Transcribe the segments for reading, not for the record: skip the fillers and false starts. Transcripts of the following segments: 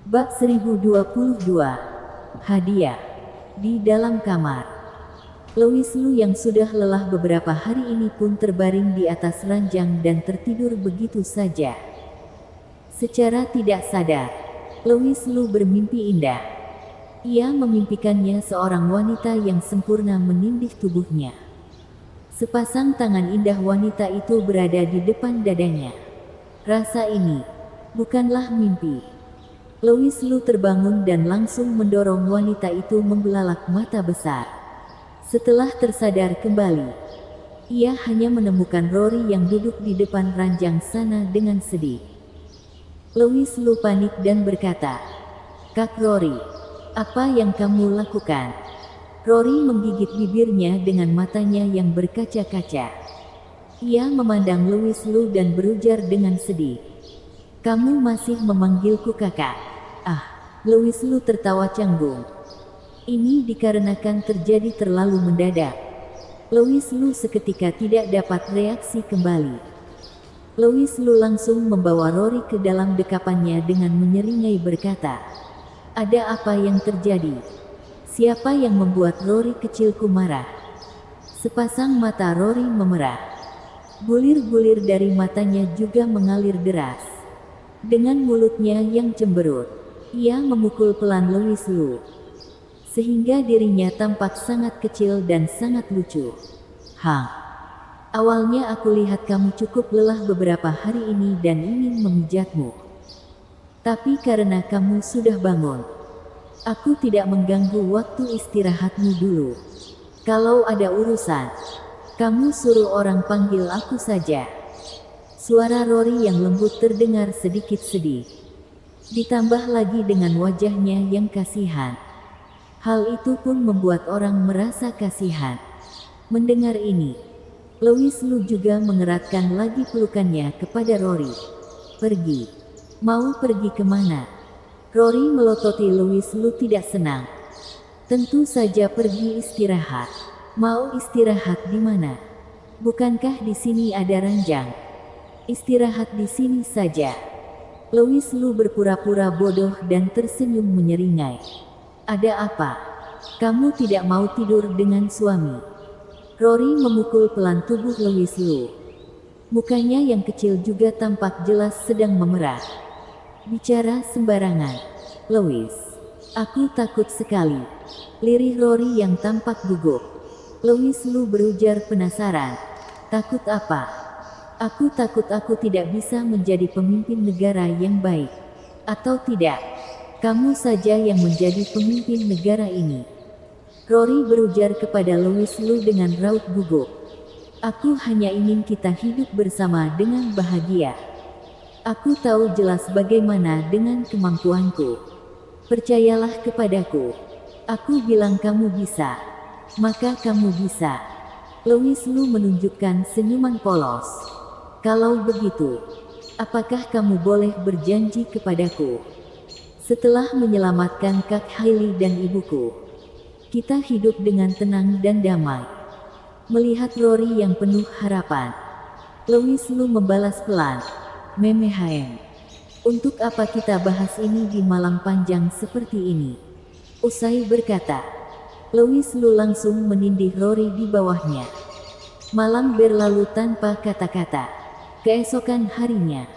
Bab 1022. Hadiah. Di dalam kamar, Lois Lu yang sudah lelah beberapa hari ini pun terbaring di atas ranjang dan tertidur begitu saja. Secara tidak sadar, Lois Lu bermimpi indah. Ia memimpikannya seorang wanita yang sempurna menindih tubuhnya. Sepasang tangan indah wanita itu berada di depan dadanya. Rasa ini bukanlah mimpi. Lois Lu terbangun dan langsung mendorong wanita itu membelalak mata besar. Setelah tersadar kembali, ia hanya menemukan Rory yang duduk di depan ranjang sana dengan sedih. Lois Lu panik dan berkata, "Kak Rory, apa yang kamu lakukan?" Rory menggigit bibirnya dengan matanya yang berkaca-kaca. Ia memandang Lois Lu dan berujar dengan sedih, "Kamu masih memanggilku kakak?" Ah, Lois Lu tertawa canggung. Ini dikarenakan terjadi terlalu mendadak. Lois Lu seketika tidak dapat reaksi kembali. Lois Lu langsung membawa Rory ke dalam dekapannya dengan menyeringai berkata, "Ada apa yang terjadi? Siapa yang membuat Rory kecilku marah?" Sepasang mata Rory memerah. Bulir-bulir dari matanya juga mengalir deras. Dengan mulutnya yang cemberut, ia memukul pelan Lois Lu, sehingga dirinya tampak sangat kecil dan sangat lucu. "Hah, awalnya aku lihat kamu cukup lelah beberapa hari ini dan ingin memijatmu. Tapi karena kamu sudah bangun, aku tidak mengganggu waktu istirahatmu dulu. Kalau ada urusan, kamu suruh orang panggil aku saja." Suara Rory yang lembut terdengar sedikit sedih. Ditambah lagi dengan wajahnya yang kasihan. Hal itu pun membuat orang merasa kasihan. Mendengar ini, Lois Lu juga mengeratkan lagi pelukannya kepada Rory. "Pergi. Mau pergi kemana?" Rory melototi Lois Lu tidak senang. "Tentu saja pergi istirahat." "Mau istirahat di mana? Bukankah di sini ada ranjang?" "Istirahat di sini saja." Lois Lu berpura-pura bodoh dan tersenyum menyeringai. "Ada apa? Kamu tidak mau tidur dengan suami?" Rory memukul pelan tubuh Lois Lu. Mukanya yang kecil juga tampak jelas sedang memerah. "Bicara sembarangan, Lois. Aku takut sekali." Lirih Rory yang tampak gugup. Lois Lu berujar penasaran. "Takut apa?" "Aku takut aku tidak bisa menjadi pemimpin negara yang baik. Atau tidak, kamu saja yang menjadi pemimpin negara ini." Rory berujar kepada Lois Lu dengan raut gugup. "Aku hanya ingin kita hidup bersama dengan bahagia. Aku tahu jelas bagaimana dengan kemampuanku. Percayalah kepadaku. Aku bilang kamu bisa, maka kamu bisa." Lois Lu menunjukkan senyuman polos. "Kalau begitu, apakah kamu boleh berjanji kepadaku? Setelah menyelamatkan Kak Hailey dan ibuku, kita hidup dengan tenang dan damai." Melihat Rory yang penuh harapan, Lois Lu membalas pelan, "Memehaem. Untuk apa kita bahas ini di malam panjang seperti ini?" Usai berkata, Lois Lu langsung menindih Rory di bawahnya. Malam berlalu tanpa kata-kata. Keesokan harinya,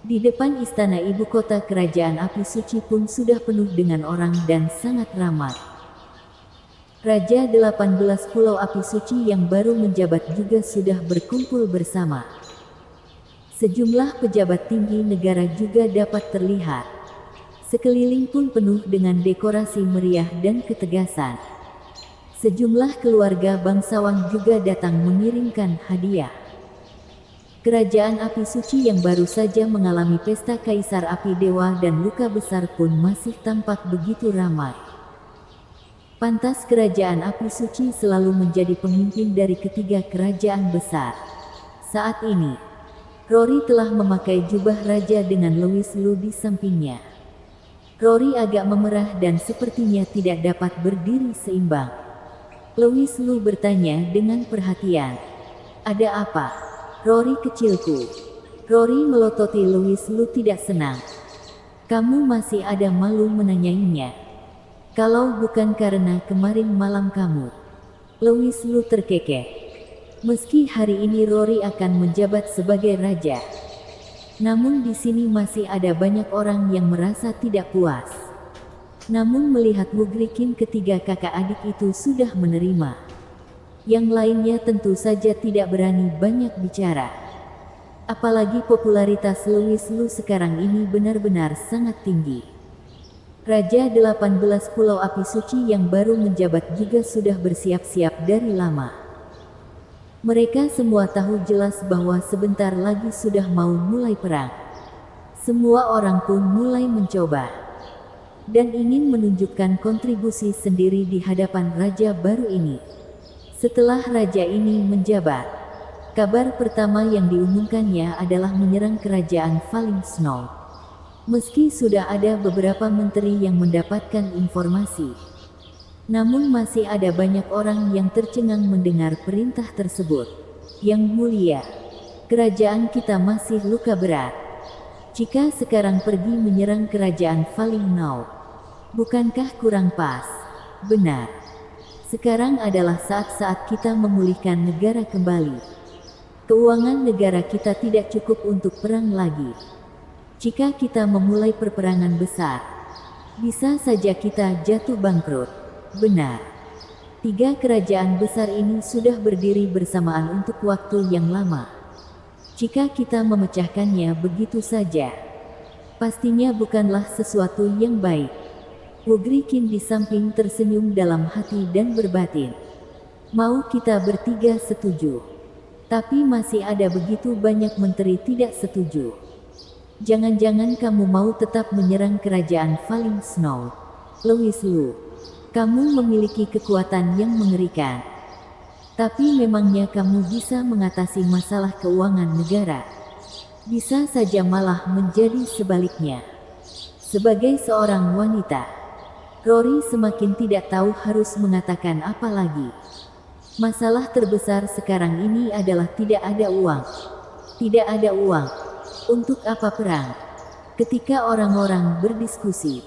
di depan istana ibu kota kerajaan api suci pun sudah penuh dengan orang dan sangat ramai. Raja 18 Pulau Api Suci yang baru menjabat juga sudah berkumpul bersama. Sejumlah pejabat tinggi negara juga dapat terlihat. Sekeliling pun penuh dengan dekorasi meriah dan ketegasan. Sejumlah keluarga bangsawan juga datang mengirimkan hadiah. Kerajaan api suci yang baru saja mengalami pesta kaisar api dewa dan luka besar pun masih tampak begitu ramai. Pantas kerajaan api suci selalu menjadi pemimpin dari ketiga kerajaan besar. Saat ini, Rory telah memakai jubah raja dengan Lois Lu di sampingnya. Rory agak memerah dan sepertinya tidak dapat berdiri seimbang. Lois Lu bertanya dengan perhatian, "Ada apa, Rory kecilku?" Rory melototi Lois Lu tidak senang. Kamu masih ada malu menanyainya? Kalau bukan karena kemarin malam kamu. Louis Lu terkekeh. Meski hari ini Rory akan menjabat sebagai raja, namun di sini masih ada banyak orang yang merasa tidak puas. Namun melihat Wugrikin ketiga kakak adik itu sudah menerima, yang lainnya tentu saja tidak berani banyak bicara. Apalagi popularitas Louis Lu sekarang ini benar-benar sangat tinggi. Raja 18 Pulau Api Suci yang baru menjabat juga sudah bersiap-siap dari lama. Mereka semua tahu jelas bahwa sebentar lagi sudah mau mulai perang. Semua orang pun mulai mencoba dan ingin menunjukkan kontribusi sendiri di hadapan raja baru ini. Setelah raja ini menjabat, kabar pertama yang diumumkannya adalah menyerang kerajaan Falling Snow. Meski sudah ada beberapa menteri yang mendapatkan informasi, namun masih ada banyak orang yang tercengang mendengar perintah tersebut. Yang mulia, kerajaan kita masih luka berat. Jika sekarang pergi menyerang kerajaan Falling Snow, bukankah kurang pas? Benar. Sekarang adalah saat-saat kita memulihkan negara kembali. Keuangan negara kita tidak cukup untuk perang lagi. Jika kita memulai perperangan besar, bisa saja kita jatuh bangkrut. Benar. 3 kerajaan besar ini sudah berdiri bersamaan untuk waktu yang lama. Jika kita memecahkannya begitu saja, pastinya bukanlah sesuatu yang baik. Wugrikin di samping tersenyum dalam hati dan berbatin. Mau kita bertiga setuju, tapi masih ada begitu banyak menteri tidak setuju. Jangan-jangan kamu mau tetap menyerang kerajaan Falling Snow? Louis Lu, kamu memiliki kekuatan yang mengerikan. Tapi memangnya kamu bisa mengatasi masalah keuangan negara? Bisa saja malah menjadi sebaliknya. Sebagai seorang wanita, Rory semakin tidak tahu harus mengatakan apa lagi. Masalah terbesar sekarang ini adalah tidak ada uang. Tidak ada uang. Untuk apa perang? Ketika orang-orang berdiskusi,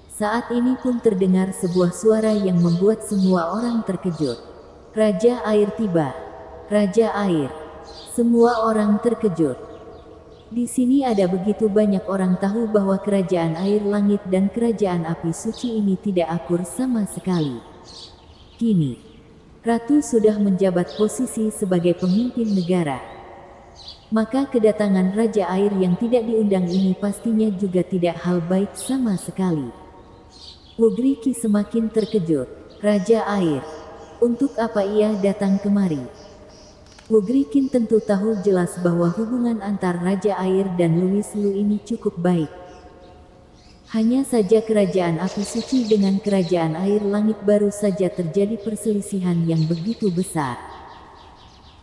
saat ini pun terdengar sebuah suara yang membuat semua orang terkejut. Raja Air tiba. Raja Air. Semua orang terkejut. Di sini ada begitu banyak orang tahu bahwa kerajaan air langit dan kerajaan api suci ini tidak akur sama sekali. Kini, Ratu sudah menjabat posisi sebagai pemimpin negara. Maka kedatangan Raja Air yang tidak diundang ini pastinya juga tidak hal baik sama sekali. Wugriki semakin terkejut. Raja Air, untuk apa ia datang kemari? Wugrikin tentu tahu jelas bahwa hubungan antar Raja Air dan Louis Lu ini cukup baik. Hanya saja kerajaan api suci dengan kerajaan air langit baru saja terjadi perselisihan yang begitu besar.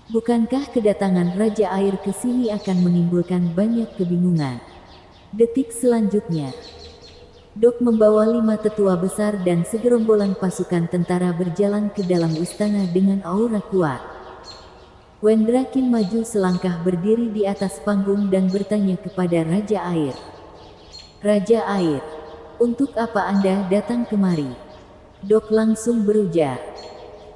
Bukankah kedatangan Raja Air ke sini akan menimbulkan banyak kebingungan? Detik selanjutnya, Dok membawa 5 tetua besar dan segerombolan pasukan tentara berjalan ke dalam istana dengan aura kuat. Wendrakin maju selangkah berdiri di atas panggung dan bertanya kepada Raja Air. Raja Air, untuk apa Anda datang kemari? Dok langsung berujar.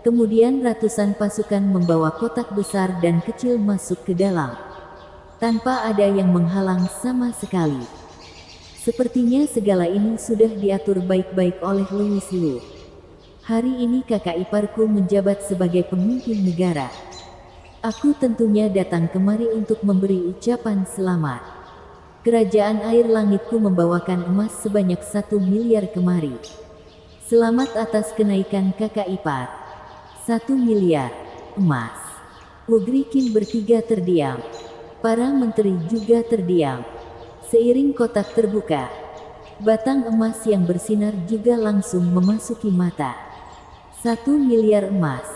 Kemudian ratusan pasukan membawa kotak besar dan kecil masuk ke dalam, tanpa ada yang menghalang sama sekali. Sepertinya segala ini sudah diatur baik-baik oleh Louis Lu. Hari ini kakak iparku menjabat sebagai pemimpin negara. Aku tentunya datang kemari untuk memberi ucapan selamat. Kerajaan air langitku membawakan emas sebanyak 1 miliar kemari. Selamat atas kenaikan kakak ipar. 1 miliar emas. Wugrikin bertiga terdiam. Para menteri juga terdiam. Seiring kotak terbuka, batang emas yang bersinar juga langsung memasuki mata. 1 miliar emas.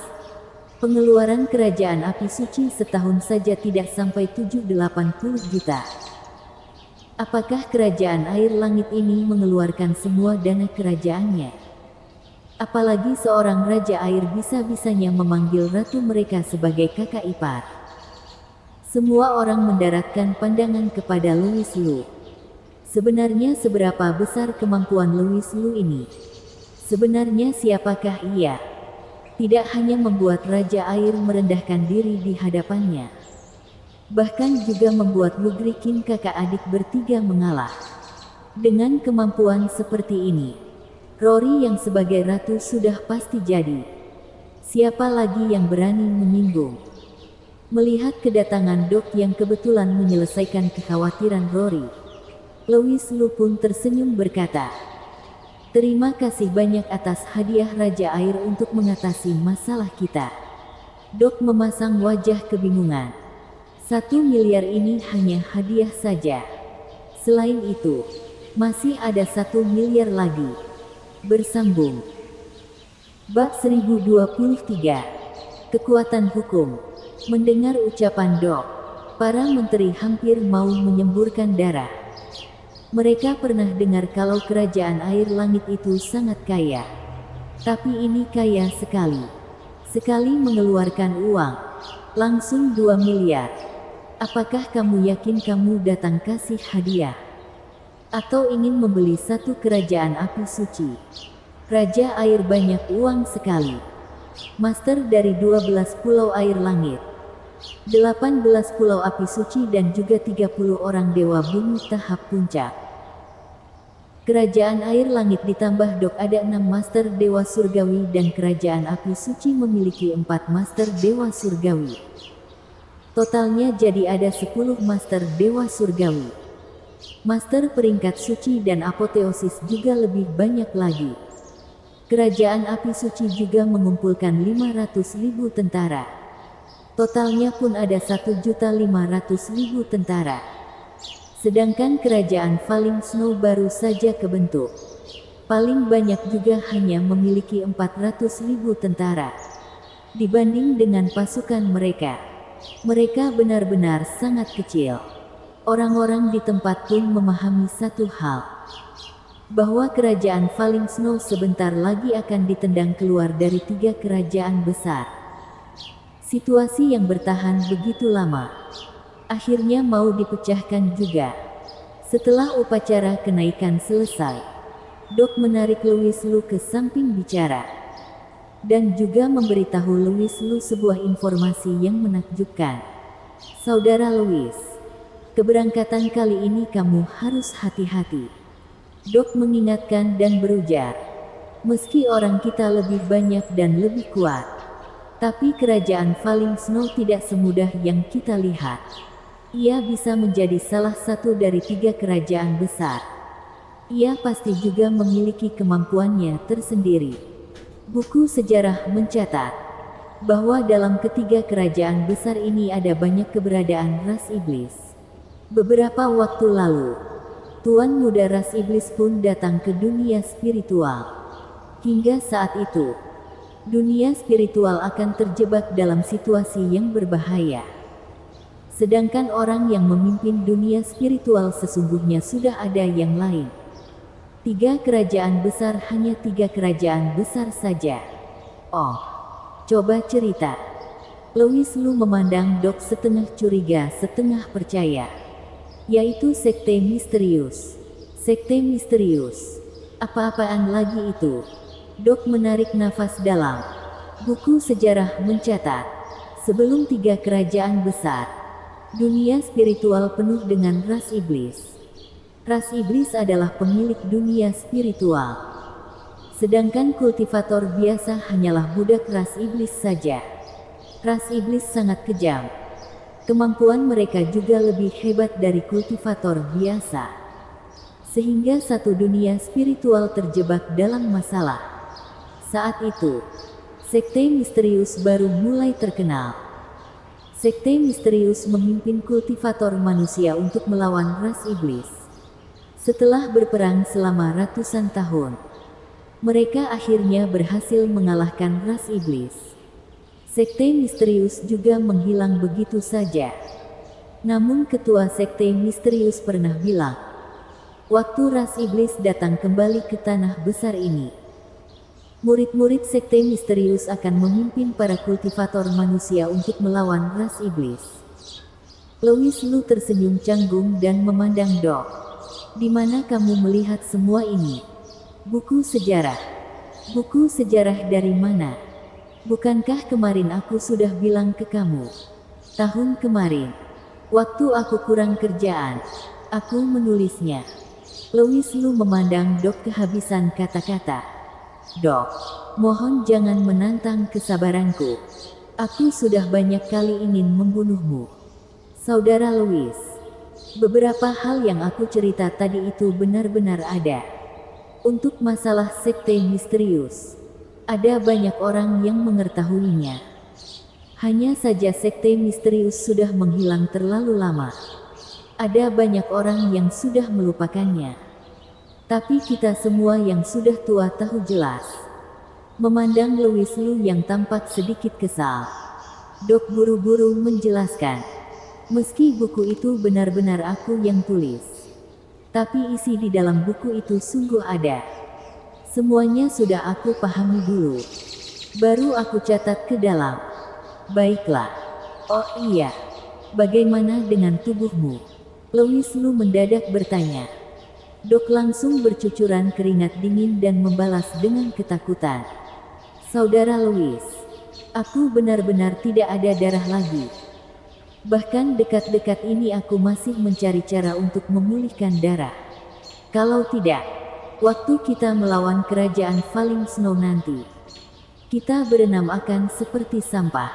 Pengeluaran kerajaan api suci setahun saja tidak sampai 780 juta. Apakah kerajaan air langit ini mengeluarkan semua dana kerajaannya? Apalagi seorang Raja Air bisa-bisanya memanggil ratu mereka sebagai kakak ipar. Semua orang mendaratkan pandangan kepada Louis Lu. Sebenarnya seberapa besar kemampuan Louis Lu ini? Sebenarnya siapakah ia? Tidak hanya membuat Raja Air merendahkan diri di hadapannya, bahkan juga membuat Wugrikin kakak adik bertiga mengalah. Dengan kemampuan seperti ini, Rory yang sebagai ratu sudah pasti jadi. Siapa lagi yang berani menyinggung? Melihat kedatangan Dok yang kebetulan menyelesaikan kekhawatiran Rory, Louis Lu pun tersenyum berkata, "Terima kasih banyak atas hadiah Raja Air untuk mengatasi masalah kita." Dok memasang wajah kebingungan. 1 miliar ini hanya hadiah saja. Selain itu, masih ada 1 miliar lagi. Bersambung. Bab 1023. Kekuatan hukum. Mendengar ucapan Dok, para menteri hampir mau menyemburkan darah. Mereka pernah dengar kalau kerajaan air langit itu sangat kaya. Tapi ini kaya sekali. Sekali mengeluarkan uang, langsung 2 miliar. Apakah kamu yakin kamu datang kasih hadiah? Atau ingin membeli satu kerajaan api suci? Raja air banyak uang sekali. Master dari 12 pulau air langit, 18 pulau api suci dan juga 30 orang dewa bumi tahap puncak. Kerajaan air langit ditambah Dok ada 6 master dewa surgawi dan kerajaan api suci memiliki 4 master dewa surgawi. Totalnya jadi ada 10 master dewa surgawi. Master peringkat suci dan apoteosis juga lebih banyak lagi. Kerajaan api suci juga mengumpulkan 500.000 tentara. Totalnya pun ada 1.500.000 tentara. Sedangkan kerajaan Falling Snow baru saja kebentuk. Paling banyak juga hanya memiliki 400.000 tentara. Dibanding dengan pasukan mereka, mereka benar-benar sangat kecil. Orang-orang di tempat pun memahami satu hal, bahwa kerajaan Falling Snow sebentar lagi akan ditendang keluar dari 3 kerajaan besar. Situasi yang bertahan begitu lama, akhirnya mau dipecahkan juga. Setelah upacara kenaikan selesai, Dok menarik Louis Lu ke samping bicara, dan juga memberitahu Louis Lu sebuah informasi yang menakjubkan. "Saudara Louis, keberangkatan kali ini kamu harus hati-hati." Dok mengingatkan dan berujar, "Meski orang kita lebih banyak dan lebih kuat, tapi kerajaan Falling Snow tidak semudah yang kita lihat. Ia bisa menjadi salah satu dari 3 kerajaan besar. Ia pasti juga memiliki kemampuannya tersendiri." Buku sejarah mencatat bahwa dalam ketiga kerajaan besar ini ada banyak keberadaan ras iblis. Beberapa waktu lalu, Tuan Muda ras iblis pun datang ke dunia spiritual. Hingga saat itu, dunia spiritual akan terjebak dalam situasi yang berbahaya. Sedangkan orang yang memimpin dunia spiritual sesungguhnya sudah ada yang lain. 3 kerajaan besar, hanya 3 kerajaan besar saja. Oh, coba cerita. Louis Lu memandang Dok setengah curiga setengah percaya. Yaitu sekte misterius. Sekte misterius. Apa-apaan lagi itu? Dok menarik nafas dalam. Buku sejarah mencatat, sebelum 3 kerajaan besar, dunia spiritual penuh dengan ras iblis. Ras iblis adalah pemilik dunia spiritual. Sedangkan kultivator biasa hanyalah budak ras iblis saja. Ras iblis sangat kejam. Kemampuan mereka juga lebih hebat dari kultivator biasa. Sehingga satu dunia spiritual terjebak dalam masalah. Saat itu, sekte misterius baru mulai terkenal. Sekte misterius memimpin kultivator manusia untuk melawan ras iblis. Setelah berperang selama ratusan tahun, mereka akhirnya berhasil mengalahkan ras iblis. Sekte misterius juga menghilang begitu saja. Namun ketua sekte misterius pernah bilang, waktu ras iblis datang kembali ke tanah besar ini, murid-murid sekte misterius akan memimpin para kultivator manusia untuk melawan ras iblis. Louis Lu tersenyum canggung dan memandang Dok. Di mana kamu melihat semua ini? Buku sejarah. Buku sejarah dari mana? Bukankah kemarin aku sudah bilang ke kamu? Tahun kemarin, waktu aku kurang kerjaan, aku menulisnya. Louis Lu memandang Dok kehabisan kata-kata. Dok, mohon jangan menantang kesabaranku. Aku sudah banyak kali ingin membunuhmu. Saudara Louis, beberapa hal yang aku cerita tadi itu benar-benar ada. Untuk masalah sekte misterius, ada banyak orang yang mengetahuinya. Hanya saja sekte misterius sudah menghilang terlalu lama. Ada banyak orang yang sudah melupakannya. Tapi kita semua yang sudah tua tahu jelas. Memandang Louis Lu yang tampak sedikit kesal, Dok buru-buru menjelaskan. Meski buku itu benar-benar aku yang tulis, tapi isi di dalam buku itu sungguh ada. Semuanya sudah aku pahami dulu. Baru aku catat ke dalam. Baiklah. Oh iya. Bagaimana dengan tubuhmu? Louis Lu mendadak bertanya. Dok langsung bercucuran keringat dingin dan membalas dengan ketakutan. Saudara Louis, aku benar-benar tidak ada darah lagi. Bahkan dekat-dekat ini aku masih mencari cara untuk memulihkan darah. Kalau tidak, waktu kita melawan kerajaan Falling Snow nanti, kita berenam akan seperti sampah.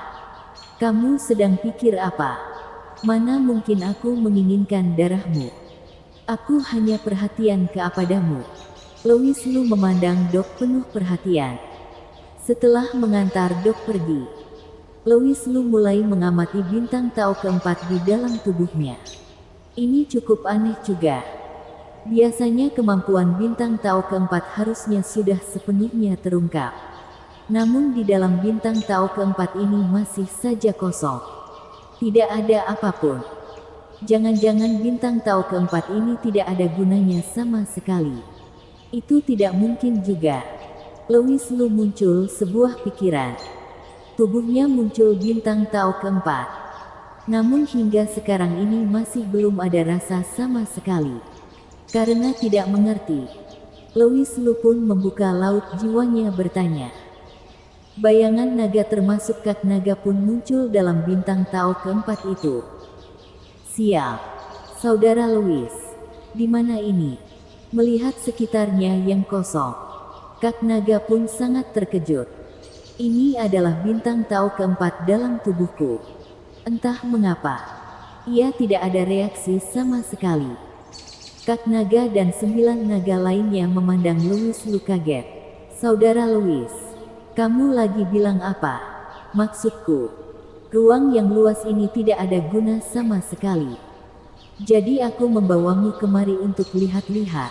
Kamu sedang pikir apa? Mana mungkin aku menginginkan darahmu? Aku hanya perhatian kepadamu. Louis Lu memandang Dok penuh perhatian. Setelah mengantar Dok pergi, Louis Lu mulai mengamati bintang Tao keempat di dalam tubuhnya. Ini cukup aneh juga. Biasanya kemampuan bintang Tao keempat harusnya sudah sepenuhnya terungkap. Namun di dalam bintang Tao keempat ini masih saja kosong. Tidak ada apapun. Jangan-jangan bintang Tao keempat ini tidak ada gunanya sama sekali. Itu tidak mungkin juga. Louis Lu muncul sebuah pikiran. Tubuhnya muncul bintang Tao keempat. Namun hingga sekarang ini masih belum ada rasa sama sekali. Karena tidak mengerti, Louis Lu pun membuka laut jiwanya bertanya. Bayangan naga termasuk kak naga pun muncul dalam bintang Tao keempat itu. Sial, Saudara Louis, di mana ini? Melihat sekitarnya yang kosong, kak naga pun sangat terkejut. Ini adalah bintang Tao keempat dalam tubuhku. Entah mengapa, ia tidak ada reaksi sama sekali. Kak naga dan 9 naga lainnya memandang Louis Lu kaget. Saudara Louis, kamu lagi bilang apa? Maksudku, ruang yang luas ini tidak ada guna sama sekali. Jadi aku membawamu kemari untuk lihat-lihat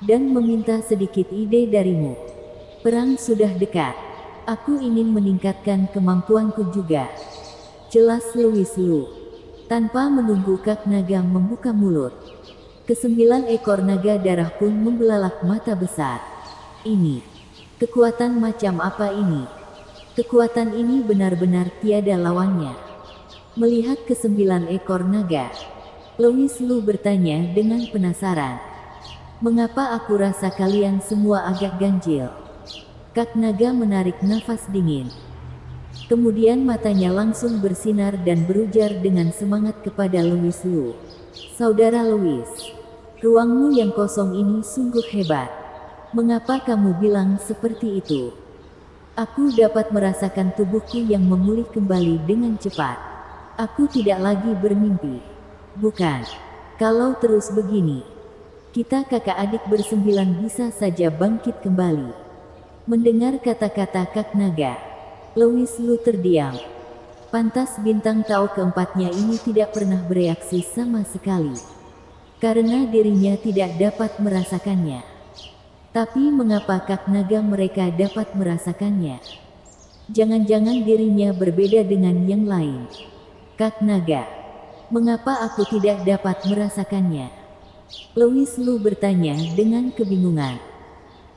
dan meminta sedikit ide darimu. Perang sudah dekat. Aku ingin meningkatkan kemampuanku juga. Jelas Louis Lu. Tanpa menunggu kak naga membuka mulut, ke-9 ekor naga darah pun membelalak mata besar. Ini, kekuatan macam apa ini? Kekuatan ini benar-benar tiada lawannya. Melihat ke-9 ekor naga, Louis Lu bertanya dengan penasaran. Mengapa aku rasa kalian semua agak ganjil? Kak naga menarik nafas dingin. Kemudian matanya langsung bersinar dan berujar dengan semangat kepada Louis Lu. Saudara Louis, ruangmu yang kosong ini sungguh hebat. Mengapa kamu bilang seperti itu? Aku dapat merasakan tubuhku yang memulih kembali dengan cepat. Aku tidak lagi bermimpi. Bukan. Kalau terus begini, kita kakak adik bersembilan bisa saja bangkit kembali. Mendengar kata-kata kak naga, Louis Lu terdiam. Pantas bintang Tao keempatnya ini tidak pernah bereaksi sama sekali. Karena dirinya tidak dapat merasakannya. Tapi mengapa kak naga mereka dapat merasakannya? Jangan-jangan dirinya berbeda dengan yang lain. Kak naga, mengapa aku tidak dapat merasakannya? Louis Lu bertanya dengan kebingungan.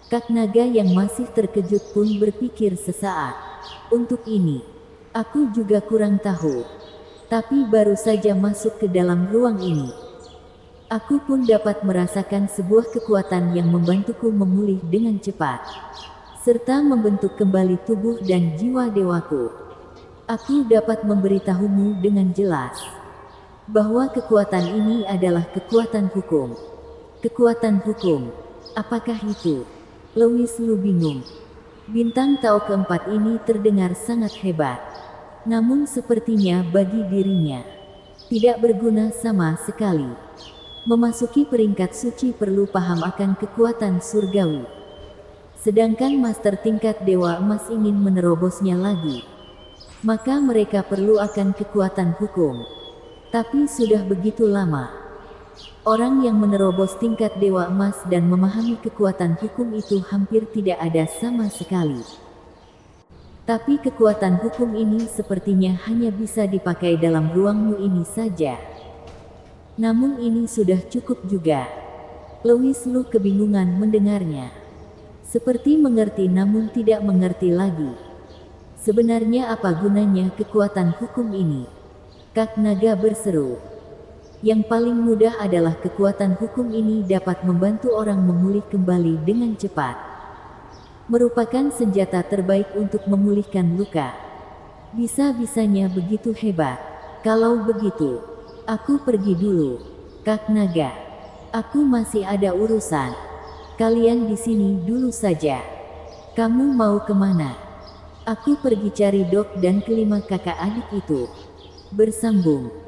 Kak naga yang masih terkejut pun berpikir sesaat. Untuk ini, aku juga kurang tahu. Tapi baru saja masuk ke dalam ruang ini. Aku pun dapat merasakan sebuah kekuatan yang membantuku memulih dengan cepat, serta membentuk kembali tubuh dan jiwa dewaku. Aku dapat memberitahumu dengan jelas bahwa kekuatan ini adalah kekuatan hukum. Kekuatan hukum. Apakah itu? Louis Lu bingung. Bintang Tao keempat ini terdengar sangat hebat. Namun sepertinya bagi dirinya tidak berguna sama sekali. Memasuki peringkat suci perlu paham akan kekuatan surgawi. Sedangkan master tingkat Dewa Emas ingin menerobosnya lagi. Maka mereka perlu akan kekuatan hukum. Tapi sudah begitu lama. Orang yang menerobos tingkat Dewa Emas dan memahami kekuatan hukum itu hampir tidak ada sama sekali. Tapi kekuatan hukum ini sepertinya hanya bisa dipakai dalam ruangmu ini saja. Namun ini sudah cukup juga. Louis Lu kebingungan mendengarnya. Seperti mengerti namun tidak mengerti lagi. Sebenarnya apa gunanya kekuatan hukum ini? Kak Naga berseru. Yang paling mudah adalah kekuatan hukum ini dapat membantu orang memulih kembali dengan cepat. Merupakan senjata terbaik untuk memulihkan luka. Bisa-bisanya begitu hebat. Kalau begitu, aku pergi dulu, Kak Naga. Aku masih ada urusan. Kalian di sini dulu saja. Kamu mau kemana? Aku pergi cari Dok dan kelima kakak adik itu. Bersambung.